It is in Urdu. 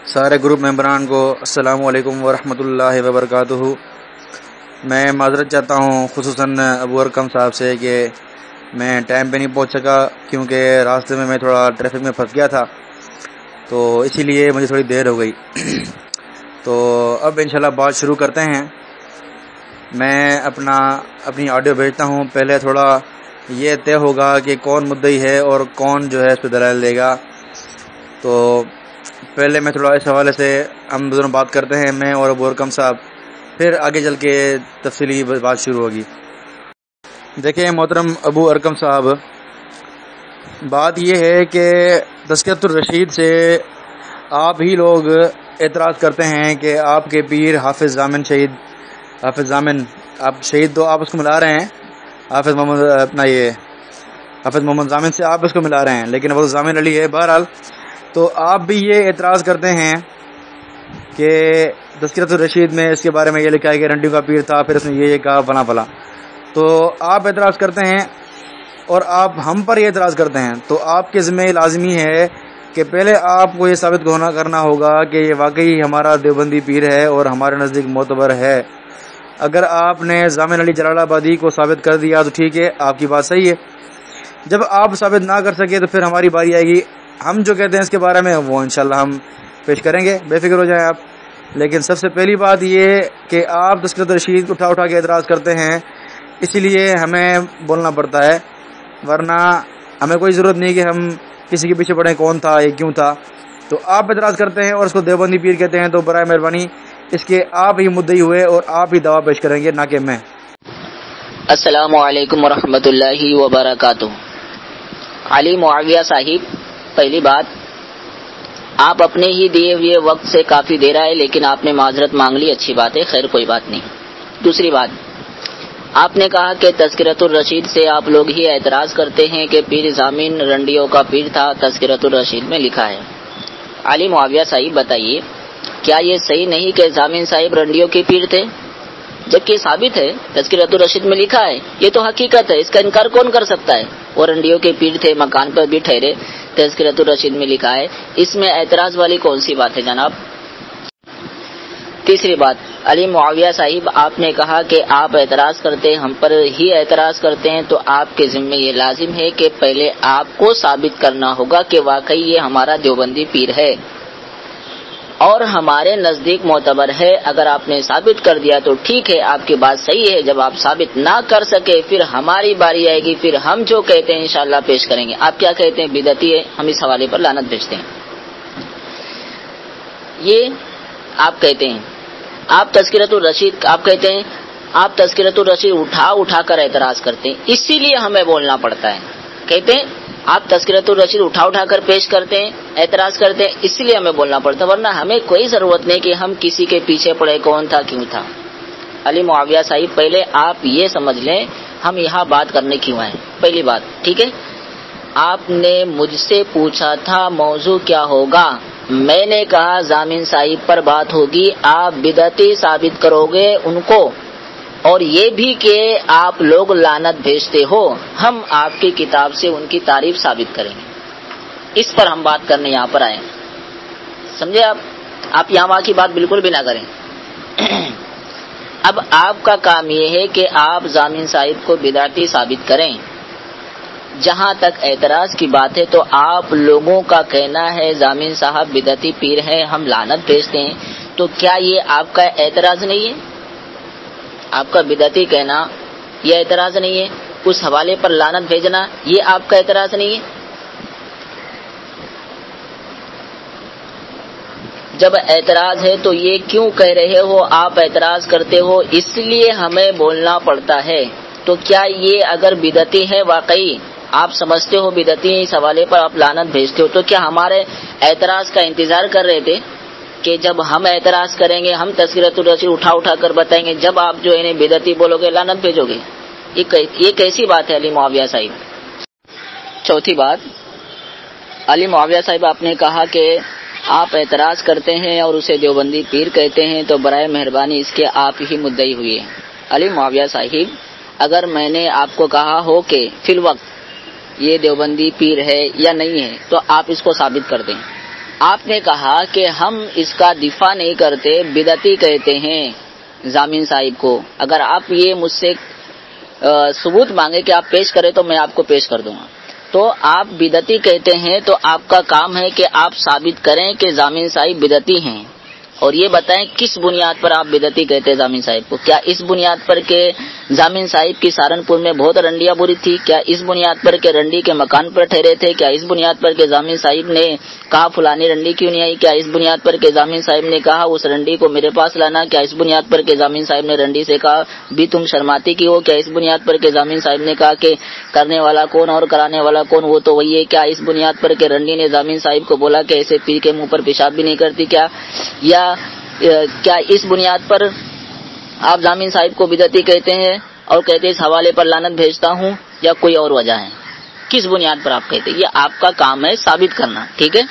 سارے گروپ ممبران کو السلام علیکم ورحمۃ اللہ وبرکاتہ۔ میں معذرت چاہتا ہوں خصوصاً ابو ارکم صاحب سے کہ میں ٹائم پہ نہیں پہنچ سکا، کیونکہ راستے میں تھوڑا ٹریفک میں پھنس گیا تھا، تو اسی لیے مجھے تھوڑی دیر ہو گئی۔ تو اب انشاءاللہ بات شروع کرتے ہیں۔ میں اپنی آڈیو بھیجتا ہوں، پہلے تھوڑا یہ طے ہوگا کہ کون مدعی ہے اور کون جو ہے اس پہ دلائل دے گا۔ تو پہلے میں تھوڑا اس حوالے سے ہم دونوں بات کرتے ہیں، میں اور ابو ارکم صاحب، پھر آگے چل کے تفصیلی بات شروع ہوگی۔ دیکھیں محترم ابو ارکم صاحب، بات یہ ہے کہ تذکرۃ الرشید سے آپ ہی لوگ اعتراض کرتے ہیں کہ آپ کے پیر حافظ ضامن آپ شہید تو آپ اس کو ملا رہے ہیں، حافظ محمد ضامن سے آپ اس کو ملا رہے ہیں، لیکن وہ ضامن علی ہے۔ بہرحال تو آپ بھی یہ اعتراض کرتے ہیں کہ تذکرۃ الرشید میں اس کے بارے میں یہ لکھا ہے کہ رنڈیوں کا پیر تھا، پھر اس نے یہ کہا فلاں فلاں، تو آپ اعتراض کرتے ہیں اور آپ ہم پر یہ اعتراض کرتے ہیں۔ تو آپ کے ذمہ لازمی ہے کہ پہلے آپ کو یہ ثابت کرنا ہوگا کہ یہ واقعی ہمارا دیوبندی پیر ہے اور ہمارے نزدیک معتبر ہے۔ اگر آپ نے ضامن علی جلال آبادی کو ثابت کر دیا تو ٹھیک ہے، آپ کی بات صحیح ہے۔ جب آپ ثابت نہ کر سکے تو پھر ہماری باری آئے گی، ہم جو کہتے ہیں اس کے بارے میں وہ انشاءاللہ ہم پیش کریں گے، بے فکر ہو جائیں آپ۔ لیکن سب سے پہلی بات یہ کہ آپ تذکرۃ الرشید اٹھا کے اعتراض کرتے ہیں، اسی لیے ہمیں بولنا پڑتا ہے، ورنہ ہمیں کوئی ضرورت نہیں کہ ہم کسی کے پیچھے پڑیں کون تھا یہ کیوں تھا۔ تو آپ اعتراض کرتے ہیں اور اس کو دیوبندی پیر کہتے ہیں، تو برائے مہربانی اس کے آپ ہی مدعی ہوئے اور آپ ہی دعویٰ پیش کریں گے، نہ کہ میں۔ السلام علیکم ورحمۃ اللہ وبرکاتہ۔ علی معاویہ صاحب، پہلی بات، آپ اپنے ہی دیے ہوئے وقت سے کافی دیر آئے، لیکن آپ نے معذرت مانگ لی، اچھی بات ہے، خیر کوئی بات نہیں۔ دوسری بات، آپ نے کہا کہ تذکرۃ الرشید سے آپ لوگ ہی اعتراض کرتے ہیں کہ پیر ضامن رنڈیوں کا پیر تھا، تذکرۃ الرشید میں لکھا ہے۔ علی معاویہ صاحب بتائیے، کیا یہ صحیح نہیں کہ ضامن صاحب رنڈیوں کے پیر تھے؟ جبکہ ثابت ہے، تذکرۃ الرشید میں لکھا ہے، یہ تو حقیقت ہے، اس کا انکار کون کر سکتا ہے؟ وہ رنڈیوں کے پیر تھے، مکان پر بھی ٹھہرے، تذکرۃ الرشید میں لکھا ہے، اس میں اعتراض والی کون سی بات ہے جناب؟ تیسری بات، علی معاویہ صاحب، آپ نے کہا کہ آپ اعتراض کرتے ہیں، ہم پر ہی اعتراض کرتے ہیں، تو آپ کے ذمہ یہ لازم ہے کہ پہلے آپ کو ثابت کرنا ہوگا کہ واقعی یہ ہمارا دیوبندی پیر ہے اور ہمارے نزدیک معتبر ہے۔ اگر آپ نے ثابت کر دیا تو ٹھیک ہے، آپ کی بات صحیح ہے۔ جب آپ ثابت نہ کر سکے پھر ہماری باری آئے گی، پھر ہم جو کہتے ہیں انشاءاللہ پیش کریں گے۔ آپ کیا کہتے ہیں؟ بدعتی ہے، ہم اس حوالے پر لعنت بھیجتے ہیں۔ یہ آپ کہتے ہیں، آپ تذکرۃ الرشید اٹھا کر اعتراض کرتے ہیں، اسی لیے ہمیں بولنا پڑتا ہے۔ کہتے ہیں آپ تذکرۃ الرشید اٹھا کر پیش کرتے ہیں، اعتراض کرتے ہیں، اسی لیے ہمیں بولنا پڑتا ہے، ورنہ ہمیں کوئی ضرورت نہیں کہ ہم کسی کے پیچھے پڑے کون تھا کیوں تھا۔ علی معاویہ صاحب، پہلے آپ یہ سمجھ لیں ہم یہاں بات کرنے کیوں آئے، پہلی بات، ٹھیک ہے؟ آپ نے مجھ سے پوچھا تھا موضوع کیا ہوگا، میں نے کہا ضامن صاحب پر بات ہوگی، آپ بدعتی ثابت کرو گے ان کو، اور یہ بھی کہ آپ لوگ لعنت بھیجتے ہو، ہم آپ کی کتاب سے ان کی تعریف ثابت کریں گے۔ اس پر ہم بات کرنے یہاں پر آئے، سمجھے آپ یہاں وہاں کی بات بالکل بھی نہ کریں۔ اب آپ کا کام یہ ہے کہ آپ ضامن صاحب کو بدعتی ثابت کریں۔ جہاں تک اعتراض کی بات ہے تو آپ لوگوں کا کہنا ہے ضامن صاحب بدعتی پیر ہیں، ہم لعنت بھیجتے ہیں، تو کیا یہ آپ کا اعتراض نہیں ہے؟ آپ کا بدعتی کہنا یہ اعتراض نہیں ہے؟ اس حوالے پر لعنت بھیجنا یہ آپ کا اعتراض نہیں ہے؟ جب اعتراض ہے تو یہ کیوں کہہ رہے ہو آپ اعتراض کرتے ہو؟ اس لیے ہمیں بولنا پڑتا ہے۔ تو کیا یہ اگر بدعتی ہے واقعی آپ سمجھتے ہو بدعتی اس حوالے پر آپ لعنت بھیجتے ہو، تو کیا ہمارے اعتراض کا انتظار کر رہے تھے کہ جب ہم اعتراض کریں گے ہم تذکرۃ الرشید اٹھا کر بتائیں گے، جب آپ جو انہیں بدعتی بولو گے لعنت بھیجو گے؟ یہ کیسی بات ہے علی معاویہ صاحب؟ چوتھی بات، علی معاویہ صاحب، آپ نے کہا کہ آپ اعتراض کرتے ہیں اور اسے دیوبندی پیر کہتے ہیں، تو برائے مہربانی اس کے آپ ہی مدعی ہوئے۔ علی معاویہ صاحب، اگر میں نے آپ کو کہا ہو کہ فی الوقت یہ دیوبندی پیر ہے یا نہیں ہے تو آپ اس کو ثابت کر دیں۔ آپ نے کہا کہ ہم اس کا دفاع نہیں کرتے، بدعتی کہتے ہیں ضامن صاحب کو. اگر آپ یہ مجھ سے ثبوت مانگے کہ آپ پیش کریں تو میں آپ کو پیش کر دوں گا. تو آپ بدعتی کہتے ہیں تو آپ کا کام ہے کہ آپ ثابت کریں کہ ضامن صاحب بدعتی ہیں، اور یہ بتائیں کس بنیاد پر آپ بدعتی کہتے ہیں ضامن صاحب کو. کیا اس بنیاد پر کہ ضامن صاحب کی سہارنپور میں بہت رنڈیاں بری تھی؟ کیا اس بنیاد پر کہ رنڈی کے مکان پر ٹھہرے تھے؟ کیا اس بنیاد پر کہ ضامن صاحب نے کہا فلانی رنڈی کیوں نہیں آئی؟ کیا اس بنیاد پر کہ ضامن صاحب نے کہا اس رنڈی کو میرے پاس لانا؟ کیا اس بنیاد پر کہ ضامن صاحب نے رنڈی سے کہا بھی تم شرماتی کی ہو؟ کیا اس بنیاد پر کہ ضامن صاحب نے کہا کہ کرنے والا کون اور کرانے والا کون، وہ تو وہی ہے؟ کیا اس بنیاد پر کہ رنڈی نے ضامن صاحب کو بولا کہ ایسے پیر کے منہ پر پیشاب بھی نہیں کرتی؟ کیا اس بنیاد پر آپ ضامن صاحب کو بدعتی کہتے ہیں اور کہتے ہیں اس حوالے پر لعنت بھیجتا ہوں، یا کوئی اور وجہ ہے؟ کس بنیاد پر آپ کہتے ہیں؟ یہ آپ کا کام ہے ثابت کرنا. ٹھیک ہے.